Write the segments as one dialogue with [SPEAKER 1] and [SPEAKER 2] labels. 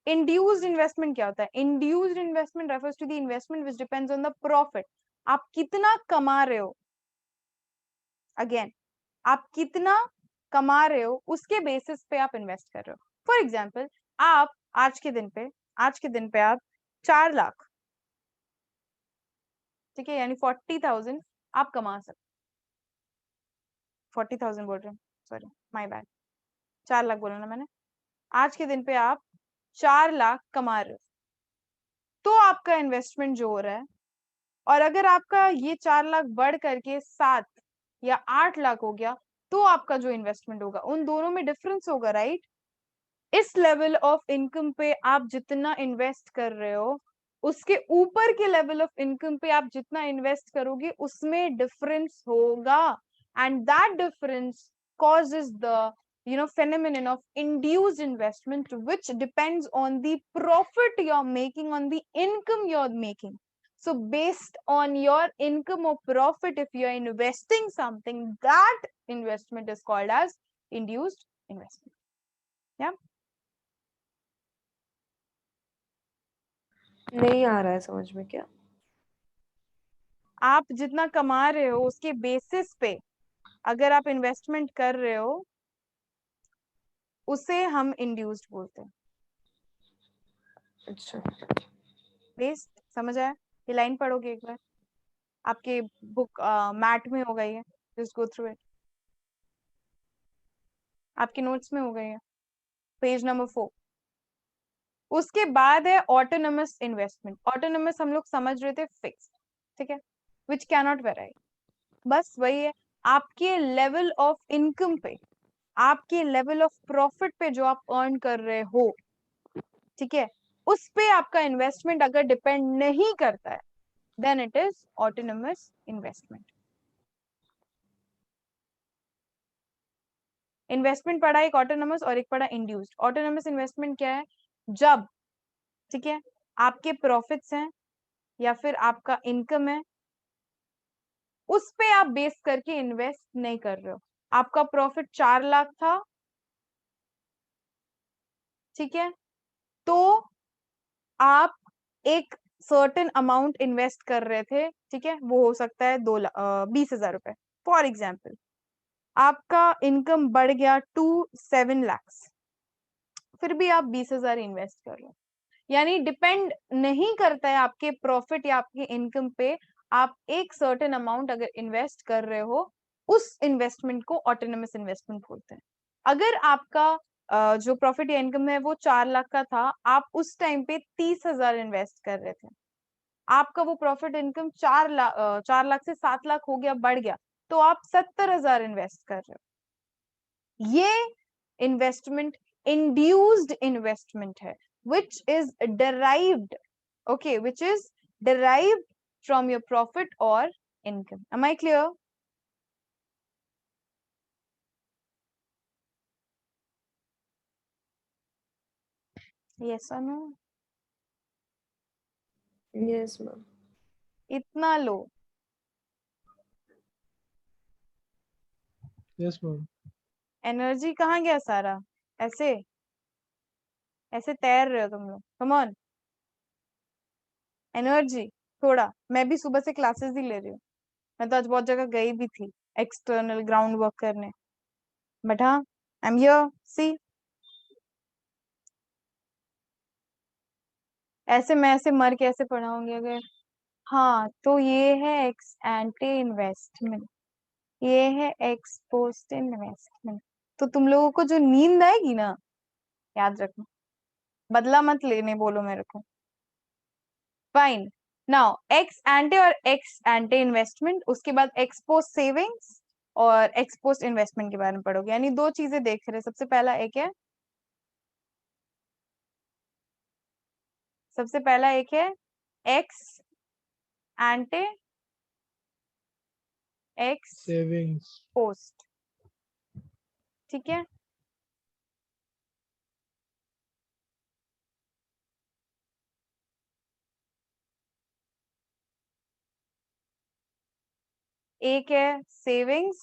[SPEAKER 1] Induced investment क्या होता है? Induced investment refers to the investment which depends on the profit. आप कितना कमा रहे हो, अगेन आप कितना कमा रहे हो उसके बेसिस पे आप इन्वेस्ट कर रहे हो। फॉर एग्जाम्पल, आप आज के दिन पे आप 4 लाख, ठीक है, यानी 40,000 आप कमा सकते। 40,000 बोल रहे हैं, सॉरी माय बैड, 4 लाख बोला ना मैंने। आज के दिन पे आप 4 लाख कमा रहे हो, तो आपका इन्वेस्टमेंट जो हो रहा है, और अगर आपका ये 4 लाख बढ़ करके 7 या 8 लाख हो गया, तो आपका जो इन्वेस्टमेंट होगा, उन दोनों में डिफरेंस होगा, राइट? इस लेवल ऑफ इनकम पे आप जितना इन्वेस्ट कर रहे हो, उसके ऊपर के लेवल ऑफ इनकम पे आप जितना इन्वेस्ट करोगे, उसमें डिफरेंस होगा, and that difference causes the phenomenon of induced investment, which depends on the profit you're making, on the income you're making. So based on your income or profit, if you're investing something, that investment is called as induced investment. Yeah.
[SPEAKER 2] नहीं आ रहा है समझ में क्या?
[SPEAKER 1] आप जितना कमा रहे हो उसके बेसिस पे अगर आप इन्वेस्टमेंट कर रहे हो, उसे हम इंड्यूस्ड बोलते हैं।
[SPEAKER 2] अच्छा।
[SPEAKER 1] बेस्ड समझ आया? ये लाइन पढ़ोगे एक बार, आपके बुक मैट में हो गई है, जस्ट गो थ्रू इट, आपके नोट्स में हो गई है, पेज नंबर 4। उसके बाद है ऑटोनमस इन्वेस्टमेंट। ऑटोनमस हम लोग समझ रहे थे फिक्स, ठीक है, विच कैनॉट वेराई। बस वही है, आपके लेवल ऑफ इनकम पे, आपके लेवल ऑफ प्रॉफिट पे जो आप अर्न कर रहे हो, ठीक है, उस पे आपका इन्वेस्टमेंट अगर डिपेंड नहीं करता है, then it is autonomous investment. Investment पढ़ा एक ऑटोनमस और एक पढ़ा इंड्यूस्ड। ऑटोनमस इन्वेस्टमेंट क्या है? जब, ठीक है, आपके प्रॉफिट्स हैं या फिर आपका इनकम है, उस पे आप बेस करके इन्वेस्ट नहीं कर रहे हो। आपका प्रॉफिट 4 लाख था, ठीक है, तो आप एक सर्टेन अमाउंट इन्वेस्ट कर रहे थे, ठीक है, वो हो सकता है 20,000 रुपए फॉर एग्जाम्पल। आपका इनकम बढ़ गया टू 7 lakhs, फिर भी आप 20,000 इन्वेस्ट कर रहे हो। यानी डिपेंड नहीं करता है आपके प्रॉफिट या आपके इनकम पे, आप एक सर्टेन अमाउंट अगर इन्वेस्ट कर रहे हो, उस इन्वेस्टमेंट को ऑटोनमस इन्वेस्टमेंट बोलते हैं। अगर आपका जो प्रॉफिट या इनकम है वो 4 लाख का था, आप उस टाइम पे 30,000 इन्वेस्ट कर रहे थे, आपका वो प्रॉफिट इनकम 4 लाख से 7 लाख हो गया, बढ़ गया, तो आप 70,000 इन्वेस्ट कर रहे हो। ये इन्वेस्टमेंट इंड्यूस्ड इन्वेस्टमेंट है, which is derived, okay, which is derived from your profit or income. Am I clear? Yes or no?
[SPEAKER 2] Yes ma'am.
[SPEAKER 1] इतना लो।
[SPEAKER 3] Yes ma'am.
[SPEAKER 1] एनर्जी कहाँ गया सारा? ऐसे ऐसे तैर रहे हो तुम लोग, कम ऑन, एनर्जी थोड़ा। मैं भी सुबह से क्लासेस ही ले रही हूँ, मैं तो आज बहुत जगह गई भी थी एक्सटर्नल ग्राउंड वर्क करने, बट हाँ, आई एम हियर, सी। ऐसे मैं ऐसे मर के ऐसे पढ़ाऊंगी अगर? हाँ, तो ये है एक्स एंटी इन्वेस्टमेंट, ये है एक्स पोस्ट इन्वेस्टमेंट। तो तुम लोगों को जो नींद आएगी ना, याद रखना, बदला मत लेने बोलो मेरे को। फाइन, नाउ एक्स एंटे और एक्स एंटे इन्वेस्टमेंट, उसके बाद एक्सपोस्ट सेविंग्स और एक्सपोस्ट इन्वेस्टमेंट के बारे में पढ़ोगे। यानी दो चीजें देख रहे हैं। सबसे पहला एक है, सबसे पहला एक है एक्स एंटे, एक्स
[SPEAKER 3] सेविंग्स।
[SPEAKER 1] पोस्ट, ठीक है। एक है सेविंग्स,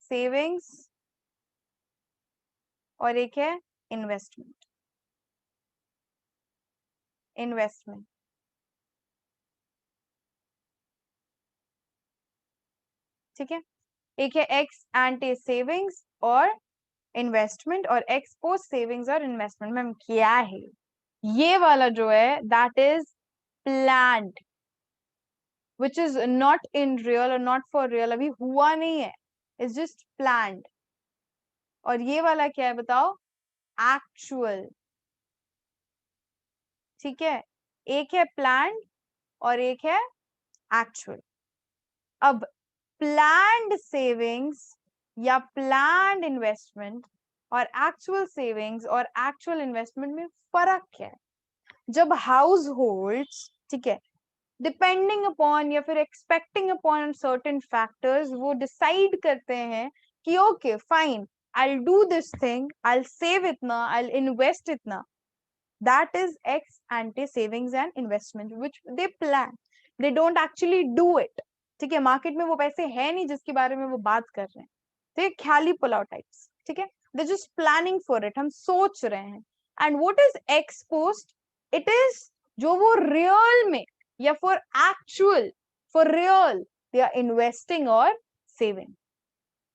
[SPEAKER 1] सेविंग्स और एक है इन्वेस्टमेंट। इन्वेस्टमेंट, ठीक है। एक है एक्स एंटी सेविंग्स और इन्वेस्टमेंट, और एक्स पोस्ट सेविंग्स और इन्वेस्टमेंट। मैम क्या है ये वाला जो है, that is planned, which is not in real और नॉट फॉर रियल, अभी हुआ नहीं है, इट्स जस्ट प्लान्ड। और ये वाला क्या है बताओ, एक्चुअल, ठीक है। एक है प्लान्ड और एक है एक्चुअल। अब प्लान्ड सेविंग्स या प्लान्ड इन्वेस्टमेंट और एक्चुअल सेविंग्स और एक्चुअल इन्वेस्टमेंट में फर्क क्या है? जब हाउस होल्ड्स, ठीक है, डिपेंडिंग अपॉन या फिर एक्सपेक्टिंग अपॉन सर्टेन फैक्टर्स, वो डिसाइड करते हैं कि okay fine, I'll do this thing, I'll save इतना, I'll invest इतना, that is ex ante savings and investment which they plan, they don't actually do it, ठीक है। मार्केट में वो पैसे है नहीं जिसके बारे में वो बात कर रहे हैं, तो ये ख्याली पुल आउट टाइप्स, ठीक है। They just planning for it, हम सोच रहे हैं। And what is ex post? It is जो वो रियल में या for actual, for real they are investing और सेविंग।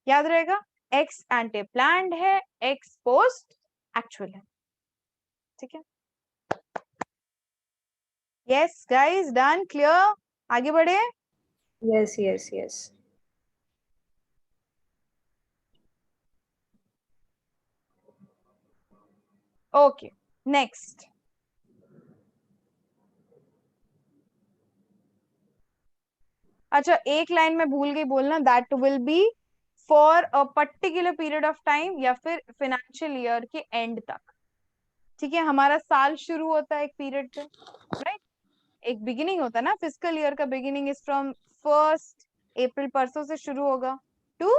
[SPEAKER 1] याद रहेगा, एक्स एंटे प्लान्ड है, एक्स पोस्ट एक्चुअल है, ठीक है। यस गाइस, डन, क्लियर, आगे बढ़े।
[SPEAKER 2] Yes, yes, yes.
[SPEAKER 1] Okay, next. अच्छा, एक लाइन में भूल गई बोलना, that will be for a particular period of time या फिर फाइनेंशियल ईयर के एंड तक, ठीक है। हमारा साल शुरू होता है एक पीरियड से, राइट, एक बिगिनिंग होता है ना, फिजिकल ईयर का बिगिनिंग इज फ्रॉम 1 अप्रैल, परसों से शुरू होगा, टू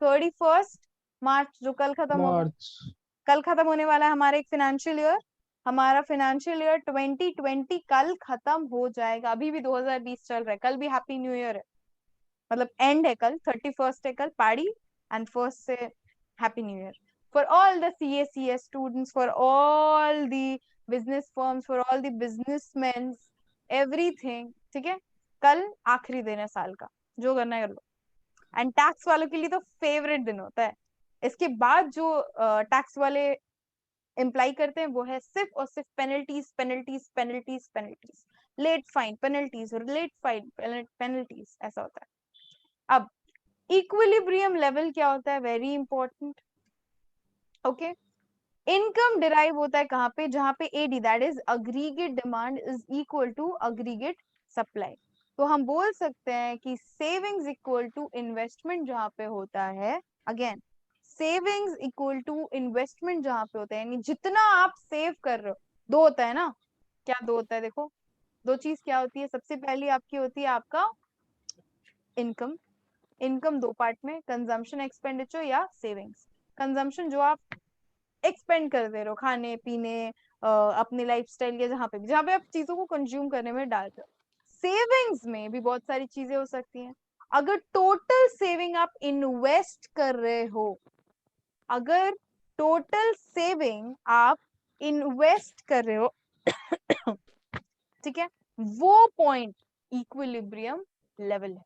[SPEAKER 1] 31 मार्च, जो कल खत्म होगा।
[SPEAKER 3] मार्च।
[SPEAKER 1] कल खत्म होने वाला है हमारा एक फाइनेंशियल ईयर, हमारा फाइनेंशियल ईयर 2020 कल खत्म हो जाएगा। अभी भी 2020 चल रहा है, कल भी हैप्पी न्यू ईयर है, मतलब एंड है कल, 31 है कल पार्टी, एंड 1 से happy new year for all the CA students, for all the business firms, for all the businessman, everything, ठीक है। कल आखिरी दिन है साल का, जो करना है कर लो। एंड टैक्स वालों के लिए तो फेवरेट दिन होता है। इसके बाद जो टैक्स वाले इम्प्लाई करते हैं वो है सिर्फ और सिर्फ penalties, penalties, penalties, penalties, late fine penalties, late fine penalties, ऐसा होता है। अब इक्विलिब्रियम लेवल क्या होता है, very important, okay. Income derive होता है कहाँ पे, जहां पे AD, that is aggregate demand, is equal to aggregate supply. तो हम बोल सकते हैं कि सेविंग्स इक्वल टू इन्वेस्टमेंट जहां पे होता है, again savings equal to investment जहां पे होता है, यानी जितना आप सेव कर रहे हो, दो होता है ना, क्या दो होता है देखो, दो चीज क्या होती है, सबसे पहली आपकी होती है आपका इनकम। इनकम दो पार्ट में, कंजम्पशन एक्सपेंडिचर या सेविंग्स। कंजम्पशन जो आप एक्सपेंड कर दे रहे हो, खाने पीने, अपने लाइफस्टाइल या जहाँ पे आप चीजों को कंज्यूम करने में डालते हो। सेविंग्स में भी बहुत सारी चीजें हो सकती हैं। अगर टोटल सेविंग आप इन्वेस्ट कर रहे हो, अगर टोटल सेविंग आप इन्वेस्ट कर रहे हो, ठीक है, वो पॉइंट इक्विलिब्रियम लेवल है,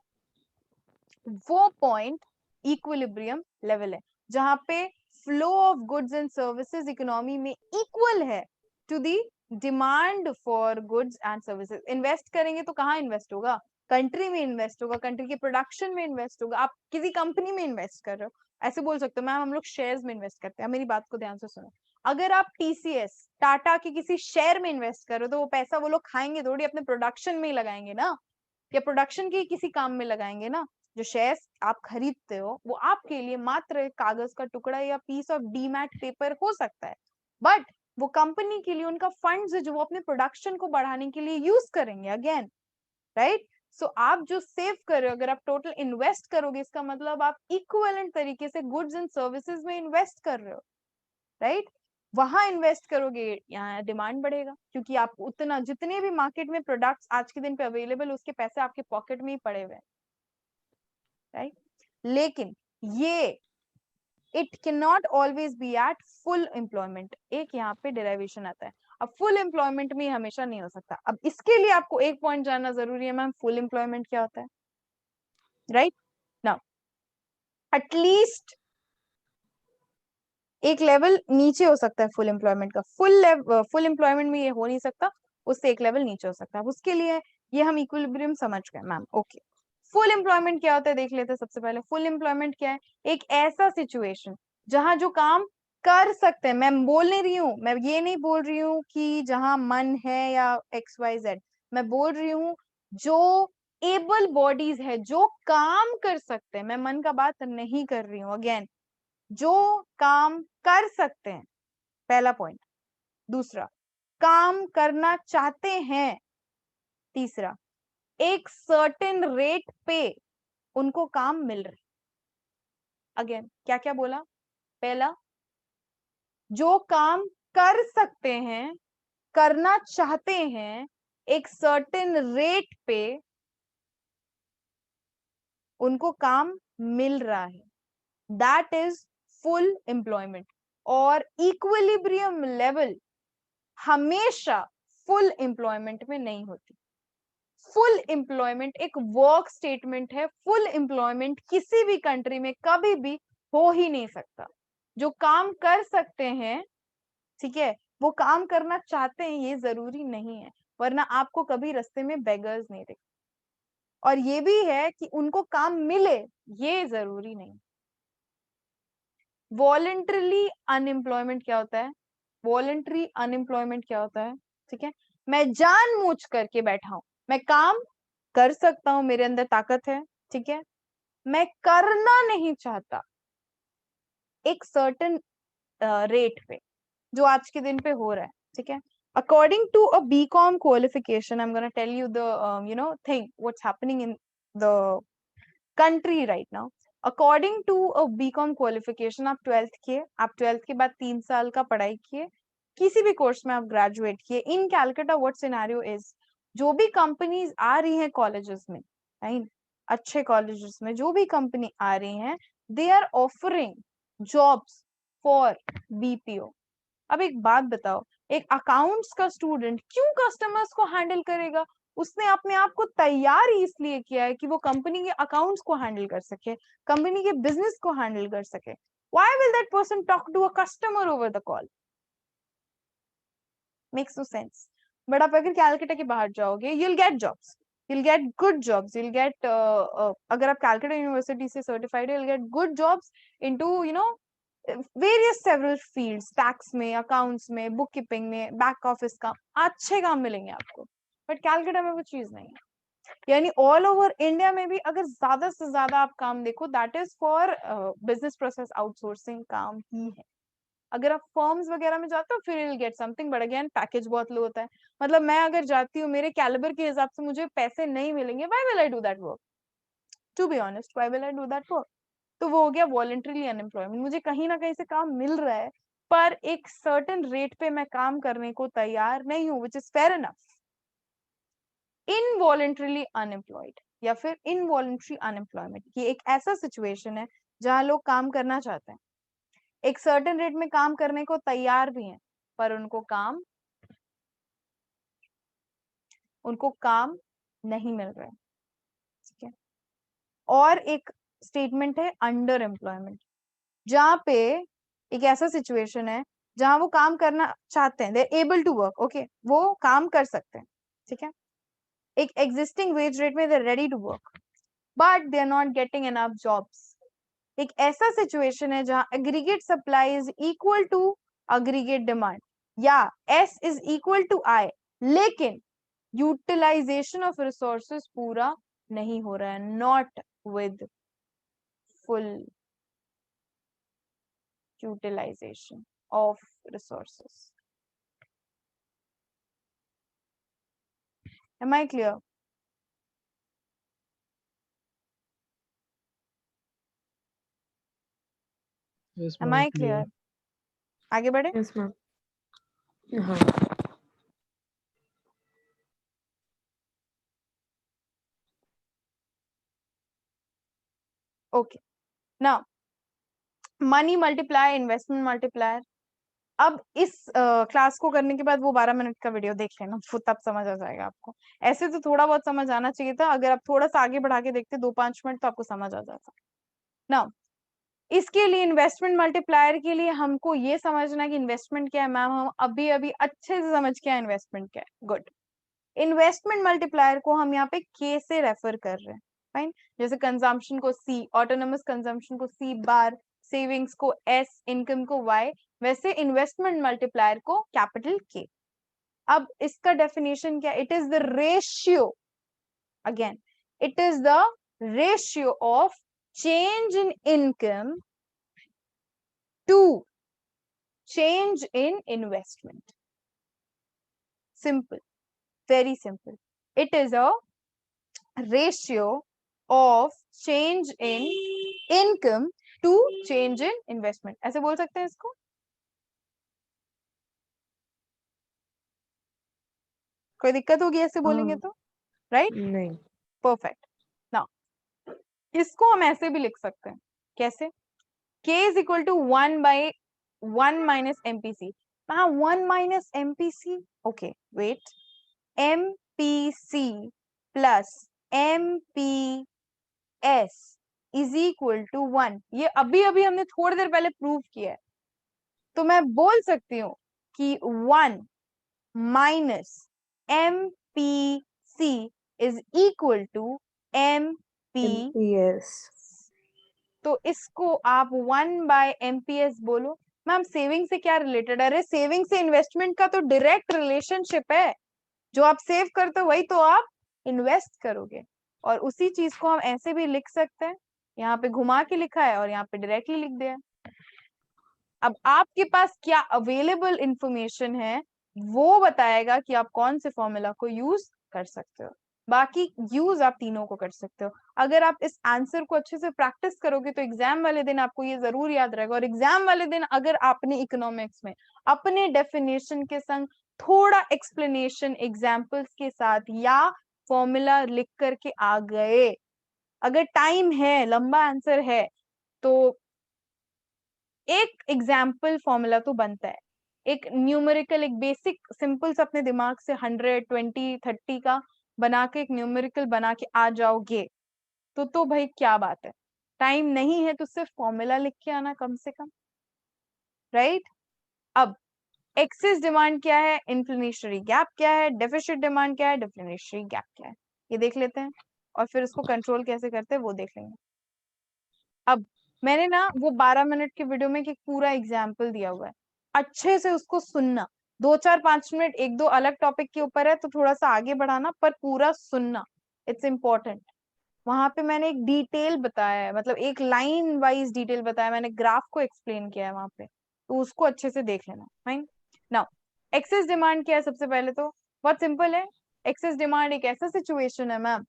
[SPEAKER 1] वो पॉइंट इक्विलिब्रियम लेवल है जहां पे flow of goods and services economy में इक्वल है to the demand for goods and services. Invest करेंगे तो कहाँ इन्वेस्ट होगा, कंट्री में इन्वेस्ट होगा, कंट्री के प्रोडक्शन में इन्वेस्ट होगा। आप किसी कंपनी में इन्वेस्ट कर रहे हो, ऐसे बोल सकते हो मैम हम लोग शेयर्स में इन्वेस्ट करते हैं, मेरी बात को ध्यान से सुनो। अगर आप TCS टाटा के किसी शेयर में इन्वेस्ट कर रहे हो, तो वो पैसा वो लोग खाएंगे थोड़ी, अपने प्रोडक्शन में ही लगाएंगे ना, या प्रोडक्शन के किसी काम में लगाएंगे ना। जो शेयर्स आप खरीदते हो वो आपके लिए मात्र एक कागज का टुकड़ा या पीस ऑफ डीमैट पेपर हो सकता है, बट वो कंपनी के लिए उनका फंड्स है जो वो अपने प्रोडक्शन को बढ़ाने के लिए यूज करेंगे, अगेन, राइट। सो आप जो सेव कर रहे हो, अगर आप टोटल इन्वेस्ट करोगे, इसका मतलब आप इक्विवेलेंट तरीके से गुड्स एंड सर्विसेज में इन्वेस्ट कर रहे हो, राइट। वहां इन्वेस्ट करोगे, यहाँ डिमांड बढ़ेगा, क्योंकि आप उतना, जितने भी मार्केट में प्रोडक्ट्स आज के दिन पे अवेलेबल, उसके पैसे आपके पॉकेट में ही पड़े हुए हैं, राइट। लेकिन ये it can not always be at full employment. एक यहाँ पे डेरिवेशन आता है। अब फुल एम्प्लॉयमेंट में हमेशा नहीं हो सकता। अब इसके लिए आपको एक पॉइंट जानना जरूरी है, मैम फुल एम्प्लॉयमेंट क्या होता है, राइट नाउ। एटलीस्ट एक लेवल नीचे हो सकता है फुल एम्प्लॉयमेंट का। फुल एम्प्लॉयमेंट में ये हो नहीं सकता, उससे एक लेवल नीचे हो सकता है। उसके लिए ये हम इक्विलिब्रियम समझ गए मैम। ओके, फुल एम्प्लॉयमेंट क्या होता है देख लेते हैं। सबसे पहले फुल एम्प्लॉयमेंट क्या है? एक ऐसा सिचुएशन जहां जो काम कर सकते हैं, मैं बोल नहीं रही हूँ, मैं ये नहीं बोल रही हूँ कि जहां मन है या XYZ, मैं बोल रही हूँ जो एबल बॉडीज है, जो काम कर सकते हैं। मैं मन का बात नहीं कर रही हूँ, अगेन जो काम कर सकते हैं, पहला पॉइंट। दूसरा, काम करना चाहते हैं। तीसरा, एक सर्टेन रेट पे उनको काम मिल रहा है। अगेन क्या क्या बोला? पहला, जो काम कर सकते हैं, करना चाहते हैं, एक सर्टेन रेट पे उनको काम मिल रहा है, दैट इज फुल एम्प्लॉयमेंट। और इक्विलिब्रियम लेवल हमेशा फुल एम्प्लॉयमेंट में नहीं होती। फुल एम्प्लॉयमेंट एक वर्क स्टेटमेंट है। फुल एम्प्लॉयमेंट किसी भी कंट्री में कभी भी हो ही नहीं सकता। जो काम कर सकते हैं, ठीक है, वो काम करना चाहते हैं, ये जरूरी नहीं है, वरना आपको कभी रास्ते में बेगर्स नहीं दिखे। और ये भी है कि उनको काम मिले, ये जरूरी नहीं। वॉलेंटरली अनएम्प्लॉयमेंट क्या होता है? वॉलेंटरी अनएम्प्लॉयमेंट क्या होता है? ठीक है, मैं जानबूझ करके बैठा हूं, मैं काम कर सकता हूं, मेरे अंदर ताकत है, ठीक है, मैं करना नहीं चाहता एक सर्टेन रेट पे, जो आज के दिन पे हो रहा है, ठीक है। According to a BCom qualification, I am gonna tell you the thing what's happening in the country right now. According to a BCom qualification, आप ट्वेल्थ किए, आप ट्वेल्थ के बाद 3 साल का पढ़ाई किए, किसी भी कोर्स में आप ग्रेजुएट किए। इन कैलकाटा व्हाट सिनेरियो इज, जो भी कंपनीज आ रही हैं कॉलेजेस में, राइट, अच्छे कॉलेजेस में जो भी कंपनी आ रही हैं, they are offering jobs for BPO। अब एक बात बताओ, एक अकाउंट्स का स्टूडेंट क्यों कस्टमर्स को हैंडल करेगा? उसने अपने आप को तैयार ही इसलिए किया है कि वो कंपनी के अकाउंट्स को हैंडल कर सके, कंपनी के बिजनेस को हैंडल कर सके। Why will that person talk to a customer over the call? Makes no sense. But आप अगर कैलकाटा के बाहर जाओगे, you'll get jobs, you'll get good jobs, you'll get अगर आप कैलकाटा यूनिवर्सिटी से सर्टिफाइड है, you'll get good jobs into various several fields, tax में, अकाउंट्स में, बुक कीपिंग में, बैक ऑफिस का अच्छे काम मिलेंगे आपको। बट कैलकाटा में वो चीज नहीं है। यानी ऑल ओवर इंडिया में भी अगर ज्यादा से ज्यादा आप काम देखो, that is for business process outsourcing काम ही है। अगर आप फर्म्स वगैरह में जाते हो फिर will get something, but again package बहुत लो होता है। मतलब मैं अगर जाती हूँ, मेरे कैलिबर के हिसाब से मुझे पैसे नहीं मिलेंगे, why will I do that work? To be honest, why will I do that work? तो वो हो गया वॉलंटरीली अनएम्प्लॉयमेंट। मुझे कहीं ना कहीं से काम मिल रहा है, पर एक सर्टेन रेट पे मैं काम करने को तैयार नहीं हूँ, which is fair enough. Involuntarily unemployed या फिर इनवॉलंटरी अनएम्प्लॉयमेंट, ये एक ऐसा सिचुएशन है जहां लोग काम करना चाहते हैं, एक सर्टेन रेट में काम करने को तैयार भी हैं, पर उनको काम नहीं मिल रहा है, ठीक है। और एक स्टेटमेंट है अंडर एम्प्लॉयमेंट, जहां पे एक ऐसा सिचुएशन है जहां वो काम करना चाहते हैं, they able to work, okay, वो काम कर सकते हैं, ठीक है, एक एग्जिस्टिंग वेज रेट में they ready to work, but they are not getting enough jobs. एक ऐसा सिचुएशन है जहां aggregate supply is equal to aggregate demand, या S is equal to I, लेकिन यूटिलाइजेशन ऑफ रिसोर्सेज पूरा नहीं हो रहा है, not with full utilization of resources. Am I clear?
[SPEAKER 3] Yes,
[SPEAKER 1] Am
[SPEAKER 3] ma'am,
[SPEAKER 1] I
[SPEAKER 3] clear.
[SPEAKER 1] clear? आगे बढ़े?
[SPEAKER 2] Yes, ma'am. हाँ.
[SPEAKER 1] Okay. Now, money multiplier, investment multiplier. अब इस क्लास को करने के बाद वो 12 मिनट का वीडियो देख लेना, वो तब समझ आ जाएगा आपको। ऐसे तो थोड़ा बहुत समझ आना चाहिए था, अगर आप थोड़ा सा आगे बढ़ा के देखते 2-5 मिनट तो आपको समझ आ जाता ना। इसके लिए इन्वेस्टमेंट मल्टीप्लायर के लिए हमको ये समझना कि इन्वेस्टमेंट क्या है मैम, हम अभी अभी अच्छे से समझ के आए इन्वेस्टमेंट क्या है। गुड। इन्वेस्टमेंट मल्टीप्लायर को हम यहाँ पे के से रेफर कर रहे हैं, फाइन। जैसे कंजम्पशन को सी, ऑटोनोमस कंजम्पशन को सी बार, सेविंग्स को एस, इनकम को वाई, वैसे इन्वेस्टमेंट मल्टीप्लायर को कैपिटल के। अब इसका डेफिनेशन क्या, it is the ratio, again it is the ratio of change in income to change in investment. Simple, very simple. It is a ratio of change in income to change in investment. ऐसे बोल सकते हैं इसको? कोई दिक्कत होगी ऐसे बोलेंगे तो? राइट?
[SPEAKER 2] नहीं।
[SPEAKER 1] परफेक्ट। नाउ इसको हम ऐसे भी लिख सकते हैं, कैसे? K is equal to 1/1 minus MPC. हाँ, 1 minus MPC. Okay, wait. MPC plus MP S is equal to 1। ये अभी अभी हमने थोड़ी देर पहले प्रूव किया है, तो मैं बोल सकती हूँ कि 1 minus M P C is equal to M P.
[SPEAKER 2] MPS।
[SPEAKER 1] तो इसको आप 1/MPS बोलो। मैम सेविंग से क्या रिलेटेड है? अरे सेविंग से इन्वेस्टमेंट का तो डायरेक्ट रिलेशनशिप है, जो आप सेव करते हो वही तो आप इन्वेस्ट करोगे। और उसी चीज को हम ऐसे भी लिख सकते हैं, यहाँ पे घुमा के लिखा है और यहाँ पे डायरेक्टली लिख दिया। अब आपके पास क्या अवेलेबल इंफॉर्मेशन है वो बताएगा कि आप कौन से फॉर्मूला को यूज कर सकते हो। बाकी यूज आप तीनों को कर सकते हो। अगर आप इस आंसर को अच्छे से प्रैक्टिस करोगे तो एग्जाम वाले दिन आपको ये जरूर याद रहेगा। और एग्जाम वाले दिन अगर आपने इकोनॉमिक्स में अपने डेफिनेशन के संग थोड़ा एक्सप्लेनेशन एग्जाम्पल्स के साथ या फॉर्मूला लिख करके आ गए, अगर टाइम है, लंबा आंसर है, तो एक एग्जाम्पल फॉर्मूला तो बनता है। एक न्यूमेरिकल, एक बेसिक सिंपल से अपने दिमाग से 100, 20, 30 का बना के एक न्यूमेरिकल बना के आ जाओगे तो भाई क्या बात है। टाइम नहीं है तो सिर्फ फॉर्मूला लिख के आना कम से कम, राइट। अब एक्सेस डिमांड क्या है, इन्फ्लेशनरी गैप क्या है, डेफिसिट डिमांड क्या है, डिफ्लेशनरी गैप क्या है, ये देख लेते हैं। और फिर उसको कंट्रोल कैसे करते हैं वो देख लेंगे। अब मैंने ना वो 12 मिनट के वीडियो में एक पूरा एग्जाम्पल दिया हुआ है, अच्छे से उसको सुनना। 2-4-5 मिनट एक दो अलग टॉपिक के ऊपर है तो थोड़ा सा आगे बढ़ाना, पर पूरा सुनना, इट्स इम्पोर्टेंट। वहां पे मैंने एक डिटेल बताया है, मतलब एक लाइन वाइज डिटेल बताया, मैंने ग्राफ को एक्सप्लेन किया है वहां पे, तो उसको अच्छे से देख लेना। फाइन। नाउ एक्सेस डिमांड क्या है? सबसे पहले तो बहुत सिंपल है। एक्सेस डिमांड एक ऐसा सिचुएशन है मैम,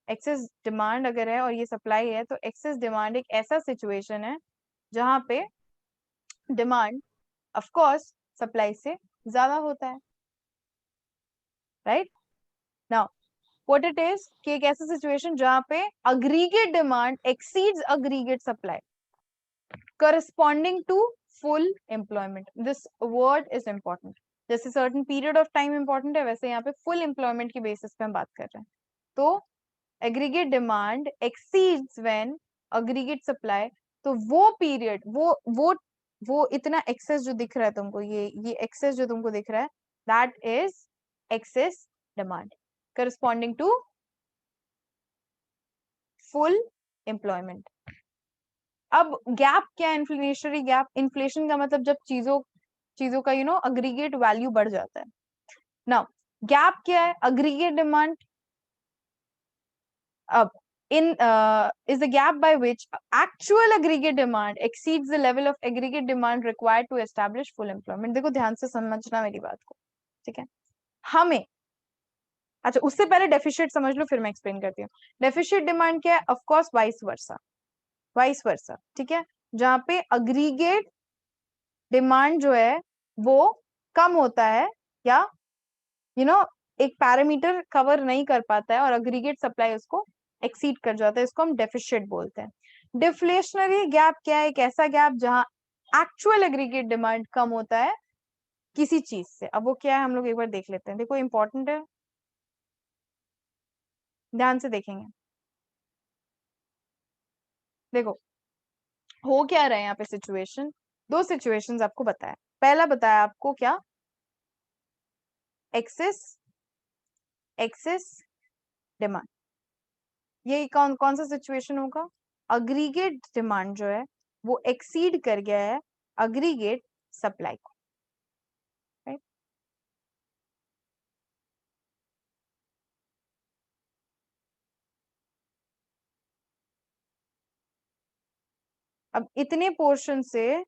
[SPEAKER 1] एक्सेस डिमांड अगर है और ये सप्लाई है तो एक्सेस डिमांड एक ऐसा सिचुएशन है जहां पे डिमांड ऑफ कोर्स सप्लाई से ज्यादा होता है, right. Now what it is कि एक ऐसा सिचुएशन जहां पे aggregate demand exceeds aggregate supply corresponding to full employment. This word is important. जैसे certain period of time important है, वैसे यहाँ पे फुल एम्प्लॉयमेंट की बेसिस पे हम बात कर रहे हैं। तो aggregate demand exceeds when aggregate supply, तो वो पीरियड, वो इतना एक्सेस जो दिख रहा है तुमको, ये एक्सेस जो तुमको दिख रहा है, that is excess demand corresponding to full employment. अब गैप क्या है? Inflationary gap. इन्फ्लेशन का मतलब जब चीजों का अग्रीगेट वैल्यू बढ़ जाता है। नाउ गैप क्या है? Aggregate demand up is the gap by which actual aggregate demand exceeds the level of aggregate demand required to establish full employment। देखो ध्यान से समझना मेरी बात को, ठीक है। हमें, अच्छा उससे पहले डेफिशिट समझ लो फिर मैं एक्सप्लेन करती हूँ। डेफिशिट डिमांड क्या है? ऑफ कोर्स वाइस वर्सा, ठीक है। जहां पे अग्रीगेट डिमांड जो है वो कम होता है, या एक पैरामीटर कवर नहीं कर पाता है और अग्रीगेट सप्लाई उसको एक्सीड कर जाता है, इसको हम डेफिशिट बोलते हैं। डिफ्लेशनरी गैप क्या है? एक ऐसा गैप जहां एक्चुअल एग्रीगेट डिमांड कम होता है किसी चीज से। अब वो क्या है हम लोग एक बार देख लेते हैं। देखो इंपॉर्टेंट है, ध्यान से देखेंगे। देखो हो क्या रहा है यहाँ पे सिचुएशन, दो सिचुएशंस आपको बताया। पहला बताया आपको क्या, एक्सेस एक्सेस डिमांड। ये कौन कौन सा सिचुएशन होगा? अग्रीगेट डिमांड जो है वो एक्सीड कर गया है अग्रीगेट सप्लाई को, राइट। अब इतने पोर्शन से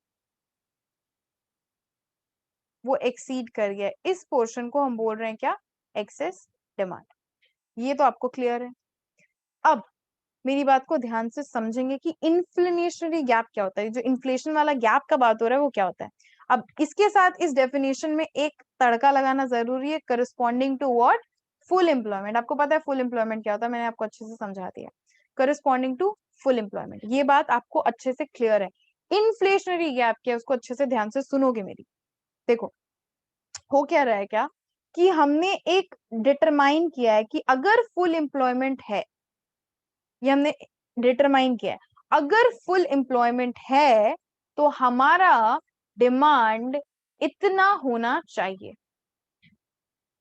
[SPEAKER 1] वो एक्सीड कर गया है, इस पोर्शन को हम बोल रहे हैं क्या, एक्सेस डिमांड। ये तो आपको क्लियर है। अब मेरी बात को ध्यान से समझेंगे कि इन्फ्लेशनरी गैप क्या होता है। जो इन्फ्लेशन वाला गैप का बात हो रहा है वो क्या होता है। अब इसके साथ इस डेफिनेशन में एक तड़का लगाना जरूरी है, corresponding to what, full employment. आपको पता है फुल एम्प्लॉयमेंट क्या होता है, मैंने आपको अच्छे से समझा दिया। करस्पॉन्डिंग टू फुल एम्प्लॉयमेंट, ये बात आपको अच्छे से क्लियर है। इन्फ्लेशनरी गैप क्या है उसको अच्छे से ध्यान से सुनोगे मेरी। देखो हो क्या रहा है क्या, कि हमने एक डिटरमाइन किया है कि अगर फुल एम्प्लॉयमेंट है, ये हमने डिटरमाइन किया है, अगर फुल एम्प्लॉयमेंट है तो हमारा डिमांड इतना होना चाहिए।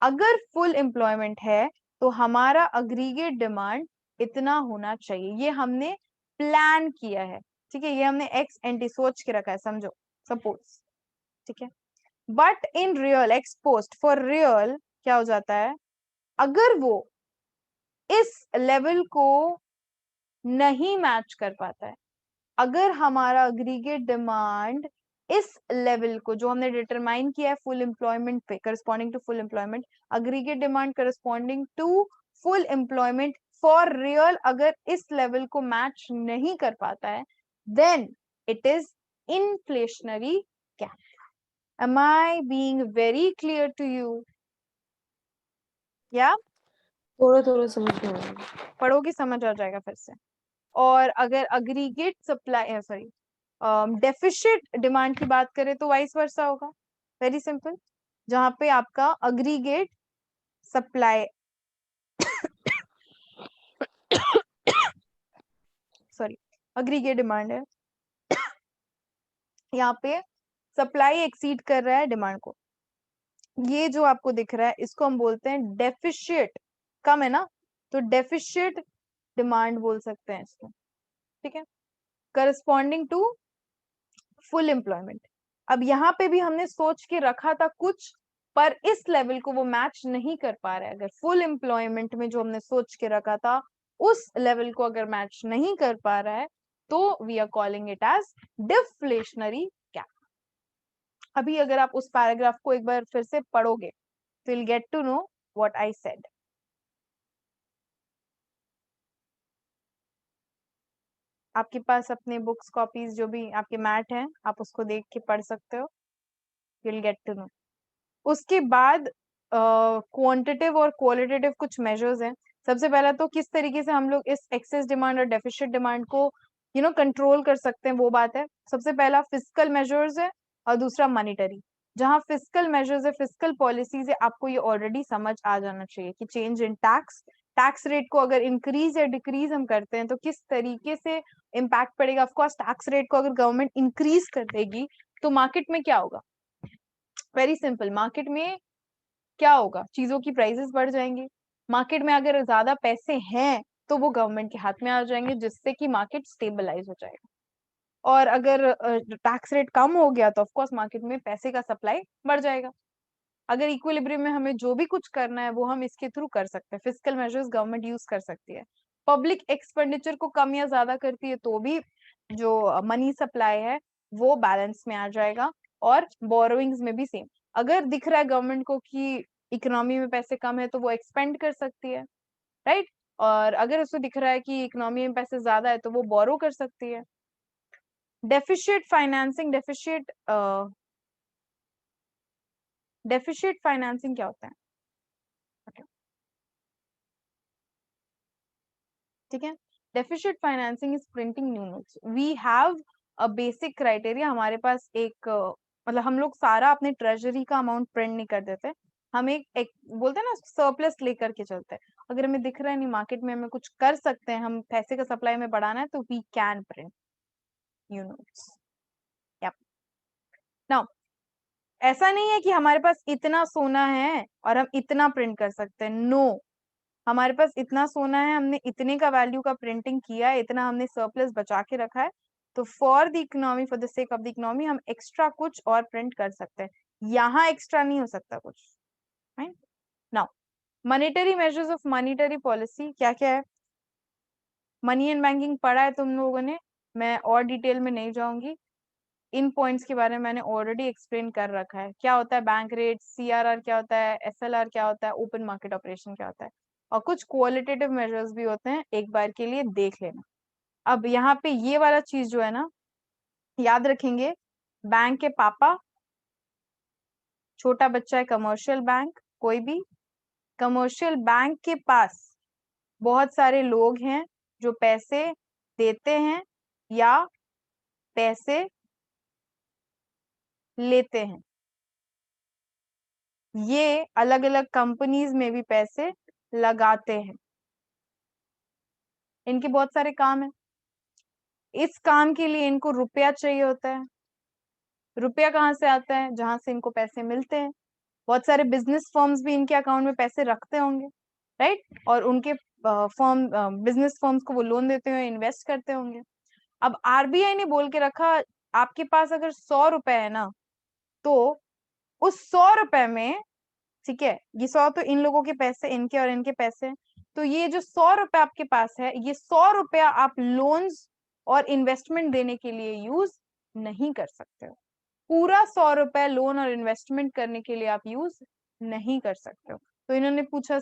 [SPEAKER 1] अगर फुल एम्प्लॉयमेंट है तो हमारा अग्रीगेट डिमांड इतना होना चाहिए। ये हमने प्लान किया है, ठीक है। ये हमने एक्स एंटी सोच के रखा है, समझो, सपोज, ठीक है। But in real, ex post for real क्या हो जाता है, अगर वो इस लेवल को नहीं मैच कर पाता है, अगर हमारा अग्रीगेट डिमांड इस लेवल को जो हमने डिटरमाइन किया है फुल एम्प्लॉयमेंट पे, corresponding to full employment, aggregate demand corresponding to full employment for real, अगर इस लेवल को मैच नहीं कर पाता है, then it is inflationary gap. Am I being very clear to you? या
[SPEAKER 2] थोड़ा थोड़ा समझ में आ रहा है।
[SPEAKER 1] पढ़ोगी समझ आ जाएगा फिर से। और अगर aggregate supply, sorry, deficit demand की बात करें तो वाइस वर्सा होगा, वेरी सिंपल। जहां पे आपका aggregate supply, sorry, aggregate demand है, यहाँ पे सप्लाई एक्सीड कर रहा है डिमांड को। ये जो आपको दिख रहा है इसको हम बोलते हैं डेफिशिट, कम है ना, तो डेफिशिट डिमांड बोल सकते हैं इसको, ठीक है। करस्पॉन्डिंग टू फुल एम्प्लॉयमेंट, अब यहाँ पे भी हमने सोच के रखा था कुछ, पर इस लेवल को वो मैच नहीं कर पा रहा है। अगर फुल एम्प्लॉयमेंट में जो हमने सोच के रखा था उस लेवल को अगर मैच नहीं कर पा रहा है तो we are calling it as deflationary gap. अभी अगर आप उस पैराग्राफ को एक बार फिर से पढ़ोगे तो you'll get to know what I said. आपके पास अपने बुक्स कॉपीज जो भी आपके मैट हैं आप उसको देख के पढ़ सकते हो, you'll get to know. उसके बाद क्वांटिटेटिव और क्वालिटेटिव कुछ मेजर्स हैं। सबसे पहला तो किस तरीके से हम लोग इस एक्सेस डिमांड और डेफिशिट डिमांड को कंट्रोल कर सकते हैं, वो बात है। सबसे पहला फिजिकल मेजर्स है और दूसरा मॉनिटरी। जहां फिजिकल मेजर्स है, फिजिकल पॉलिसीज है, आपको ये ऑलरेडी समझ आ जाना चाहिए कि change in tax, tax rate को अगर इंक्रीज या डिक्रीज हम करते हैं तो किस तरीके से इम्पैक्ट पड़ेगा। ऑफकोर्स टैक्स रेट को अगर गवर्नमेंट इंक्रीज कर देगी तो मार्केट में क्या होगा, वेरी सिंपल, मार्केट में क्या होगा, चीजों की प्राइसेस बढ़ जाएंगी। मार्केट में अगर ज्यादा पैसे हैं तो वो गवर्नमेंट के हाथ में आ जाएंगे, जिससे कि मार्केट स्टेबलाइज हो जाएगा। और अगर टैक्स रेट कम हो गया तो ऑफकोर्स मार्केट में पैसे का सप्लाई बढ़ जाएगा। अगर इक्विलिब्रियम में हमें जो भी कुछ करना है वो हम इसके थ्रू कर सकते हैं, फिजिकल मेजर्स गवर्नमेंट यूज कर सकती है। पब्लिक एक्सपेंडिचर को कम या ज्यादा करती है तो भी जो मनी सप्लाई है वो बैलेंस में आ जाएगा। और बोरोइंग्स में भी सेम, अगर दिख रहा है गवर्नमेंट को कि इकोनॉमी में पैसे कम है तो वो एक्सपेंड कर सकती है, राइट। और अगर उसको दिख रहा है कि इकोनॉमी में पैसे ज्यादा है तो वो बोरो कर सकती है। डेफिशिट फाइनेंसिंग, डेफिशिट फाइनेंसिंग क्या होता है, ठीक है। Deficit financing is printing new notes. We have a basic criteria, हमारे पास एक मतलब हम लोग सारा अपने ट्रेजरी का अमाउंट प्रिंट नहीं कर देते, हम एक बोलते हैं ना सरप्लस लेकर के चलते हैं। अगर हमें दिख रहा है नहीं मार्केट में हमें कुछ कर सकते हैं, हम पैसे का सप्लाई में बढ़ाना है, तो we can print new notes. Yup. Now ऐसा नहीं है कि हमारे पास इतना सोना है और हम इतना प्रिंट कर सकते हैं, नो। हमारे पास इतना सोना है, हमने इतने का वैल्यू का प्रिंटिंग किया है, इतना हमने सरप्लस बचा के रखा है, तो for the economy, for the sake of the economy, हम एक्स्ट्रा कुछ और प्रिंट कर सकते हैं। यहाँ एक्स्ट्रा नहीं हो सकता कुछ, right. Now monetary measures of monetary policy क्या क्या है? मनी एंड बैंकिंग पढ़ा है तुम लोगों ने, मैं और डिटेल में नहीं जाऊंगी। इन पॉइंट्स के बारे में मैंने ऑलरेडी एक्सप्लेन कर रखा है। क्या होता है बैंक रेट, सीआरआर क्या होता है, एसएलआर क्या होता है, ओपन मार्केट ऑपरेशन क्या होता है, और कुछ क्वालिटेटिव मेजर्स भी होते हैं, एक बार के लिए देख लेना। अब यहाँ पे ये वाला चीज जो है ना, याद रखेंगे, बैंक के पापा, छोटा बच्चा है कमर्शियल बैंक, कोई भी कमर्शियल बैंक के पास बहुत सारे लोग हैं जो पैसे देते हैं या पैसे लेते हैं। ये अलग अलग कंपनीज में भी पैसे लगाते हैं। इनके बहुत सारे काम है, इस काम के लिए इनको रुपया चाहिए होता है। रुपया कहाँ से आता है? जहां से इनको पैसे मिलते हैं। बहुत सारे बिजनेस फर्म्स भी इनके अकाउंट में पैसे रखते होंगे, राइट, और उनके फर्म बिजनेस फर्म्स को वो लोन देते हुए इन्वेस्ट करते होंगे। अब आरबीआई ने बोल के रखा, आपके पास अगर 100 रुपए है ना, तो उस 100 रुपए में, ठीक है, ये 100 तो इन लोगों के पैसे, इनके और इनके पैसे हैं, तो ये जो 100 रुपए आपके पास है, ये 100 रुपया आप लोन्स और इन्वेस्टमेंट देने के लिए यूज नहीं कर सकते हो। पूरा 100 रुपए लोन और इन्वेस्टमेंट करने के लिए आप यूज नहीं कर सकते हो। तो इन्होंने पूछा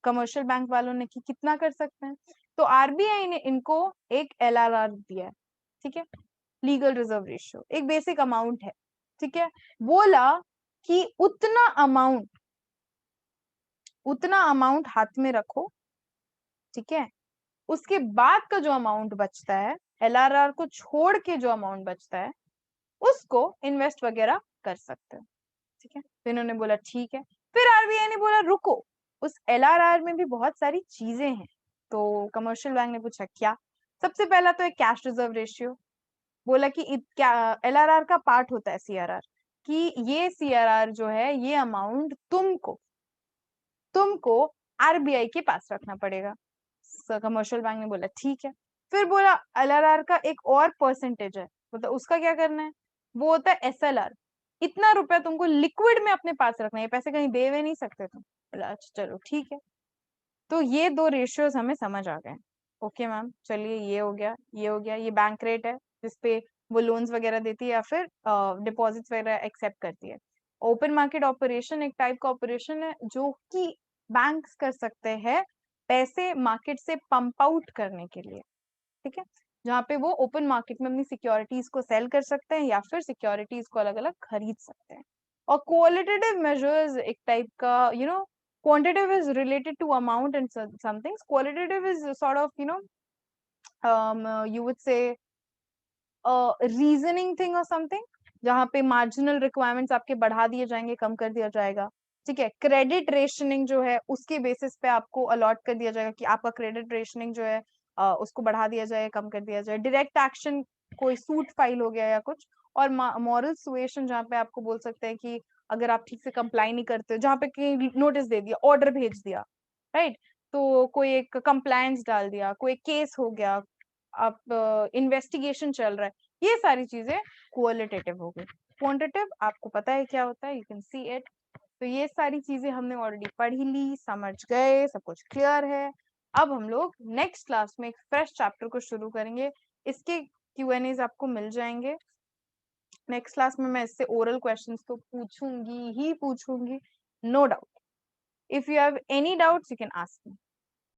[SPEAKER 1] कमर्शियल बैंक वालों ने कि कितना कर सकते हैं, तो आरबीआई ने इनको एक एलआरआर दिया है, ठीक है, लीगल रिजर्व रेशियो, एक बेसिक अमाउंट है, ठीक है। बोला कि उतना अमाउंट हाथ में रखो, ठीक है, उसके बाद का जो अमाउंट बचता है, एलआरआर को छोड़ के जो अमाउंट बचता है, उसको इन्वेस्ट वगैरह कर सकते हो, ठीक है। तो इन्होंने बोला ठीक है। फिर आरबीआई ने बोला रुको, उस एलआरआर में भी बहुत सारी चीजें हैं। तो कमर्शियल बैंक ने पूछा क्या? सबसे पहला तो एक कैश रिजर्व रेशियो। बोला कि क्या एलआरआर का पार्ट होता है सीआरआर, कि ये सीआरआर जो है, ये अमाउंट तुमको आरबीआई के पास रखना पड़ेगा। कमर्शियल बैंक ने बोला ठीक है। फिर बोला एलआरआर का एक और परसेंटेज है, मतलब उसका क्या करना है, वो होता है एसएलआर। इतना रुपया तुमको लिक्विड में अपने पास रखना है, ये पैसे कहीं दे वे नहीं सकते तुम। बोला अच्छा चलो ठीक है। तो ये दो रेशियोज हमें समझ आ गए। ओके मैम, चलिए ये हो गया, ये हो गया, ये बैंक रेट है जिसपे वो लोन्स वगैरह देती है या फिर डिपॉजिट्स वगैरह एक्सेप्ट करती है। ओपन मार्केट ऑपरेशन एक टाइप का ऑपरेशन है जो कि बैंक्स कर सकते हैं पैसे मार्केट से पंप आउट करने के लिए, ठीक है, जहाँ पे वो ओपन मार्केट में अपनी सिक्योरिटीज को सेल कर सकते हैं या फिर सिक्योरिटीज को अलग अलग खरीद सकते हैं। और क्वालिटेटिव मेजर्स एक टाइप का, quantitative is related to amount and some things. Qualitative is sort of, you would say reasoning thing और समथिंग, जहाँ पे मार्जिनल रिक्वायरमेंट्स आपके बढ़ा दिए जाएंगे, कम कर दिया जाएगा, ठीक है। क्रेडिट रेशनिंग जो है उसके बेसिस पे आपको अलॉट कर दिया जाएगा कि आपका क्रेडिट रेशनिंग जो है उसको बढ़ा दिया जाए, कम कर दिया जाए। डायरेक्ट एक्शन, कोई सूट फाइल हो गया या कुछ। और मॉरल सुएशन, जहाँ पे आपको बोल सकते हैं कि अगर आप ठीक से कंप्लाई नहीं करते हो, जहाँ पे कहीं नोटिस दे दिया, ऑर्डर भेज दिया, राइट, तो कोई एक कंप्लायंस डाल दिया, कोई केस हो गया, आप इन्वेस्टिगेशन चल रहा है, ये सारी चीजें क्वालिटेटिव हो गई। क्वांटिटेटिव आपको पता है क्या होता है, यू कैन सी इट। तो ये सारी चीजें हमने ऑलरेडी पढ़ी ली, समझ गए, सब कुछ क्लियर है। अब हम लोग नेक्स्ट क्लास में एक फ्रेश चैप्टर को शुरू करेंगे, इसके क्यूएनएज आपको मिल जाएंगे। नेक्स्ट क्लास में मैं इससे ओरल क्वेश्चंस तो पूछूंगी ही पूछूंगी, no doubt. If you have any doubts you can ask me.